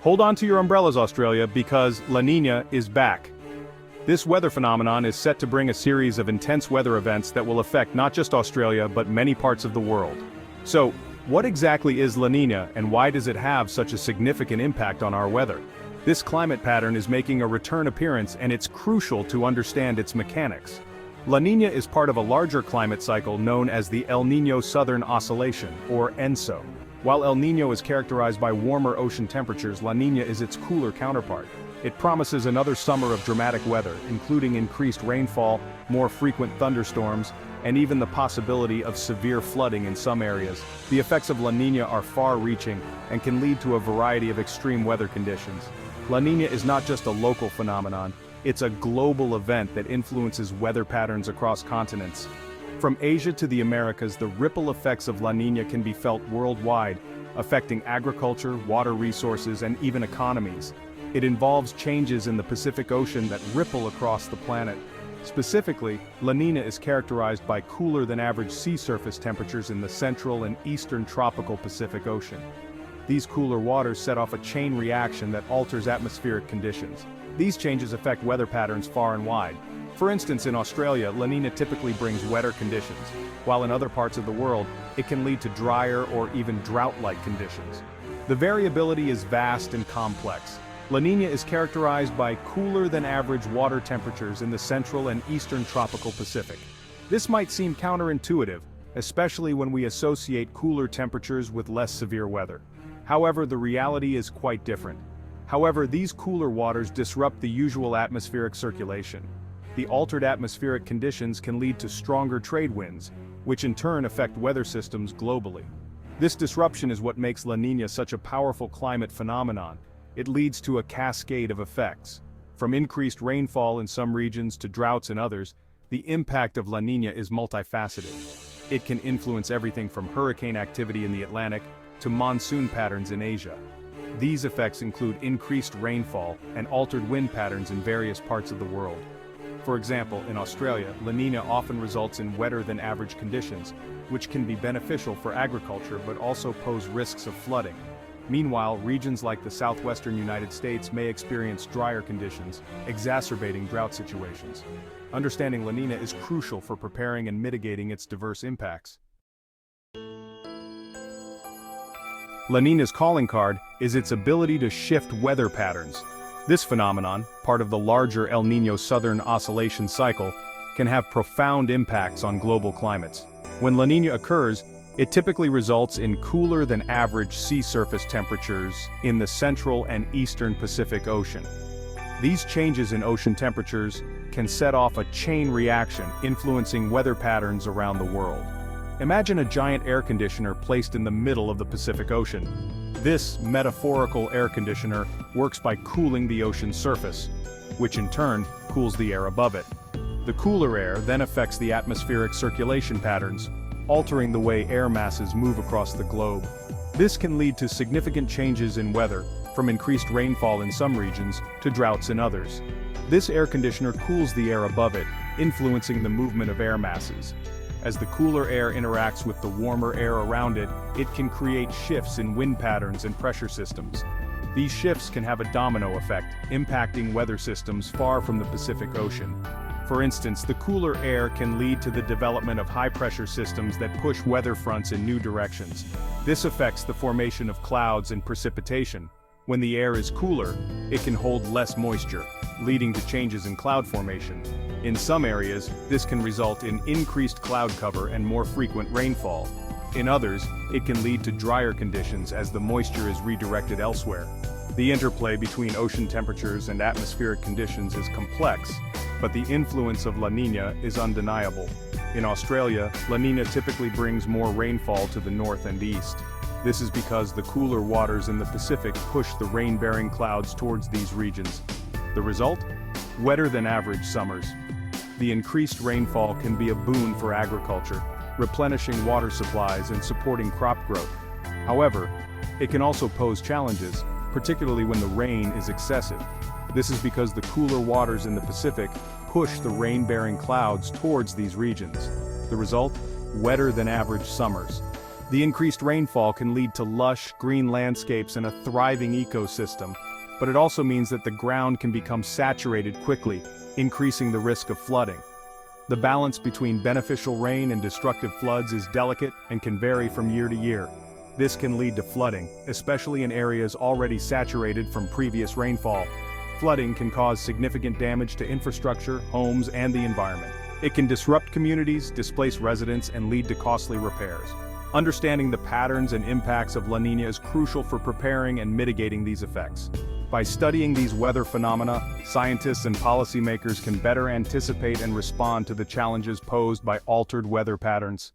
Hold on to your umbrellas, Australia, because La Niña is back. This weather phenomenon is set to bring a series of intense weather events that will affect not just Australia but many parts of the world. So, what exactly is La Niña and why does it have such a significant impact on our weather? This climate pattern is making a return appearance and it's crucial to understand its mechanics. La Niña is part of a larger climate cycle known as the El Niño Southern Oscillation, or ENSO. While El Niño is characterized by warmer ocean temperatures, La Niña is its cooler counterpart. It promises another summer of dramatic weather, including increased rainfall, more frequent thunderstorms, and even the possibility of severe flooding in some areas. The effects of La Niña are far-reaching and can lead to a variety of extreme weather conditions. La Niña is not just a local phenomenon, it's a global event that influences weather patterns across continents. From Asia to the Americas, the ripple effects of La Niña can be felt worldwide, affecting agriculture, water resources, and even economies. It involves changes in the Pacific Ocean that ripple across the planet. Specifically, La Niña is characterized by cooler-than-average sea surface temperatures in the central and eastern tropical Pacific Ocean. These cooler waters set off a chain reaction that alters atmospheric conditions. These changes affect weather patterns far and wide. For instance, in Australia, La Niña typically brings wetter conditions, while in other parts of the world, it can lead to drier or even drought-like conditions. The variability is vast and complex. La Niña is characterized by cooler-than-average water temperatures in the central and eastern tropical Pacific. This might seem counterintuitive, especially when we associate cooler temperatures with less severe weather. However, the reality is quite different. However, these cooler waters disrupt the usual atmospheric circulation. The altered atmospheric conditions can lead to stronger trade winds, which in turn affect weather systems globally. This disruption is what makes La Niña such a powerful climate phenomenon. It leads to a cascade of effects. From increased rainfall in some regions to droughts in others, the impact of La Niña is multifaceted. It can influence everything from hurricane activity in the Atlantic to monsoon patterns in Asia. These effects include increased rainfall and altered wind patterns in various parts of the world. For example, in Australia, La Niña often results in wetter-than-average conditions, which can be beneficial for agriculture but also pose risks of flooding. Meanwhile, regions like the southwestern United States may experience drier conditions, exacerbating drought situations. Understanding La Niña is crucial for preparing and mitigating its diverse impacts. La Niña's calling card is its ability to shift weather patterns. This phenomenon, part of the larger El Niño Southern Oscillation cycle, can have profound impacts on global climates. When La Niña occurs, it typically results in cooler-than-average sea surface temperatures in the central and eastern Pacific Ocean. These changes in ocean temperatures can set off a chain reaction, influencing weather patterns around the world. Imagine a giant air conditioner placed in the middle of the Pacific Ocean. This metaphorical air conditioner works by cooling the ocean's surface, which in turn cools the air above it. The cooler air then affects the atmospheric circulation patterns, altering the way air masses move across the globe. This can lead to significant changes in weather, from increased rainfall in some regions to droughts in others. This air conditioner cools the air above it, influencing the movement of air masses. As the cooler air interacts with the warmer air around it, it can create shifts in wind patterns and pressure systems. These shifts can have a domino effect, impacting weather systems far from the Pacific Ocean. For instance, the cooler air can lead to the development of high-pressure systems that push weather fronts in new directions. This affects the formation of clouds and precipitation. When the air is cooler, it can hold less moisture, leading to changes in cloud formation. In some areas, this can result in increased cloud cover and more frequent rainfall. In others, it can lead to drier conditions as the moisture is redirected elsewhere. The interplay between ocean temperatures and atmospheric conditions is complex, but the influence of La Niña is undeniable. In Australia, La Niña typically brings more rainfall to the north and east. This is because the cooler waters in the Pacific push the rain-bearing clouds towards these regions. The result? Wetter-than-average summers. The increased rainfall can be a boon for agriculture, replenishing water supplies and supporting crop growth. However, it can also pose challenges, particularly when the rain is excessive. This is because the cooler waters in the Pacific push the rain-bearing clouds towards these regions. The result? Wetter-than-average summers. The increased rainfall can lead to lush, green landscapes and a thriving ecosystem, but it also means that the ground can become saturated quickly, increasing the risk of flooding. The balance between beneficial rain and destructive floods is delicate and can vary from year to year. This can lead to flooding, especially in areas already saturated from previous rainfall. Flooding can cause significant damage to infrastructure, homes, and the environment. It can disrupt communities, displace residents, and lead to costly repairs. Understanding the patterns and impacts of La Niña is crucial for preparing and mitigating these effects. By studying these weather phenomena, scientists and policymakers can better anticipate and respond to the challenges posed by altered weather patterns.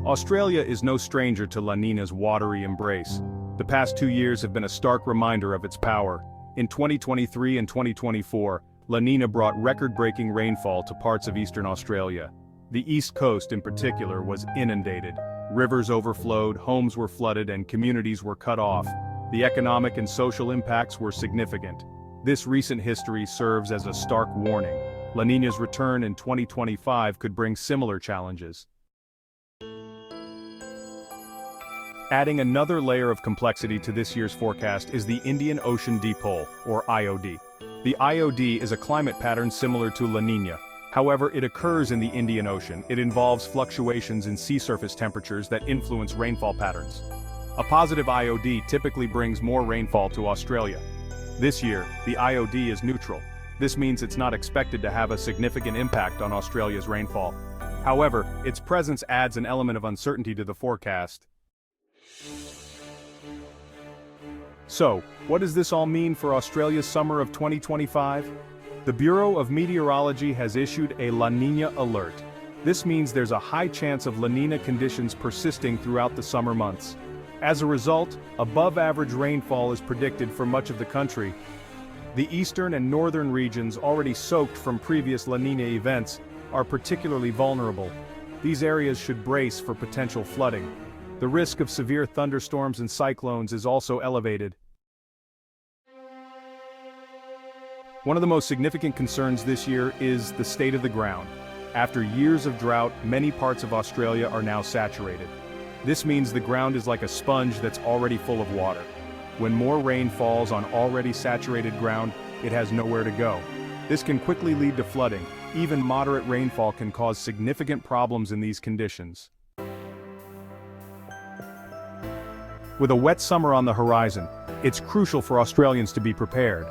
Australia is no stranger to La Niña's watery embrace. The past 2 years have been a stark reminder of its power. In 2023 and 2024, La Niña brought record-breaking rainfall to parts of eastern Australia. The East Coast in particular was inundated. Rivers overflowed, homes were flooded, and communities were cut off. The economic and social impacts were significant. This recent history serves as a stark warning. La Niña's return in 2025 could bring similar challenges. Adding another layer of complexity to this year's forecast is the Indian Ocean Dipole, or IOD. The IOD is a climate pattern similar to La Niña. However, it occurs in the Indian Ocean. It involves fluctuations in sea surface temperatures that influence rainfall patterns. A positive IOD typically brings more rainfall to Australia. This year, the IOD is neutral. This means it's not expected to have a significant impact on Australia's rainfall. However, its presence adds an element of uncertainty to the forecast. So, what does this all mean for Australia's summer of 2025? The Bureau of Meteorology has issued a La Niña alert. This means there's a high chance of La Niña conditions persisting throughout the summer months. As a result, above-average rainfall is predicted for much of the country. The eastern and northern regions, already soaked from previous La Niña events, are particularly vulnerable. These areas should brace for potential flooding. The risk of severe thunderstorms and cyclones is also elevated. One of the most significant concerns this year is the state of the ground. After years of drought, many parts of Australia are now saturated. This means the ground is like a sponge that's already full of water. When more rain falls on already saturated ground, it has nowhere to go. This can quickly lead to flooding. Even moderate rainfall can cause significant problems in these conditions. With a wet summer on the horizon, it's crucial for Australians to be prepared.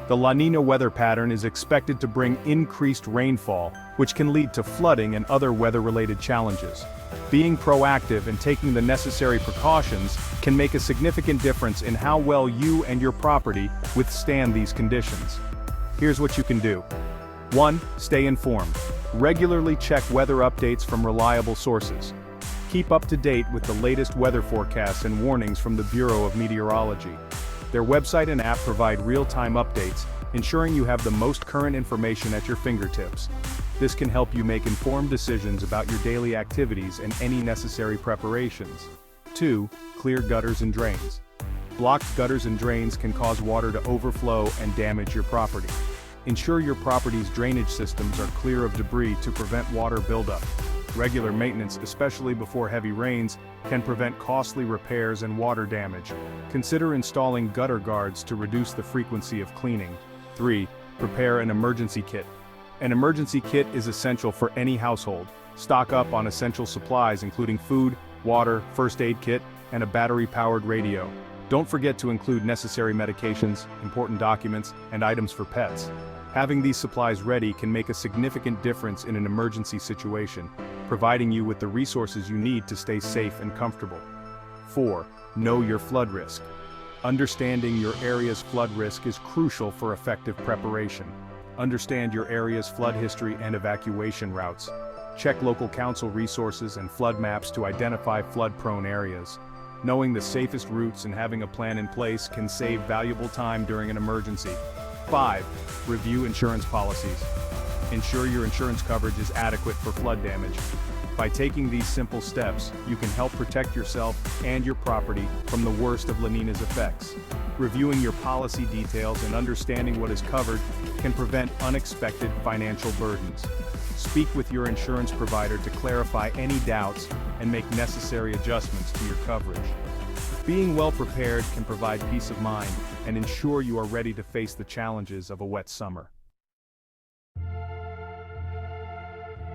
The La Niña weather pattern is expected to bring increased rainfall, which can lead to flooding and other weather-related challenges. Being proactive and taking the necessary precautions can make a significant difference in how well you and your property withstand these conditions. Here's what you can do. 1. Stay informed. Regularly check weather updates from reliable sources. Keep up to date with the latest weather forecasts and warnings from the Bureau of Meteorology. Their website and app provide real-time updates, ensuring you have the most current information at your fingertips. This can help you make informed decisions about your daily activities and any necessary preparations. 2. Clear gutters and drains. Blocked gutters and drains can cause water to overflow and damage your property. Ensure your property's drainage systems are clear of debris to prevent water buildup. Regular maintenance, especially before heavy rains, can prevent costly repairs and water damage. Consider installing gutter guards to reduce the frequency of cleaning. 3. Prepare an emergency kit. An emergency kit is essential for any household. Stock up on essential supplies including food, water, first aid kit, and a battery-powered radio. Don't forget to include necessary medications, important documents, and items for pets. Having these supplies ready can make a significant difference in an emergency situation, providing you with the resources you need to stay safe and comfortable. 4. Know your flood risk. Understanding your area's flood risk is crucial for effective preparation. Understand your area's flood history and evacuation routes. Check local council resources and flood maps to identify flood-prone areas. Knowing the safest routes and having a plan in place can save valuable time during an emergency. 5. Review insurance policies. Ensure your insurance coverage is adequate for flood damage. By taking these simple steps, you can help protect yourself and your property from the worst of La Niña's effects. Reviewing your policy details and understanding what is covered can prevent unexpected financial burdens. Speak with your insurance provider to clarify any doubts and make necessary adjustments to your coverage. Being well prepared can provide peace of mind and ensure you are ready to face the challenges of a wet summer.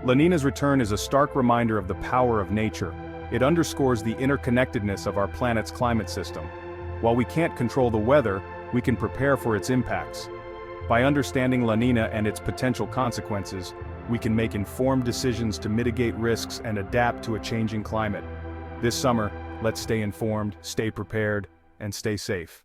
La Niña's return is a stark reminder of the power of nature. It underscores the interconnectedness of our planet's climate system. While we can't control the weather, we can prepare for its impacts. By understanding La Niña and its potential consequences, we can make informed decisions to mitigate risks and adapt to a changing climate. This summer, let's stay informed, stay prepared, and stay safe.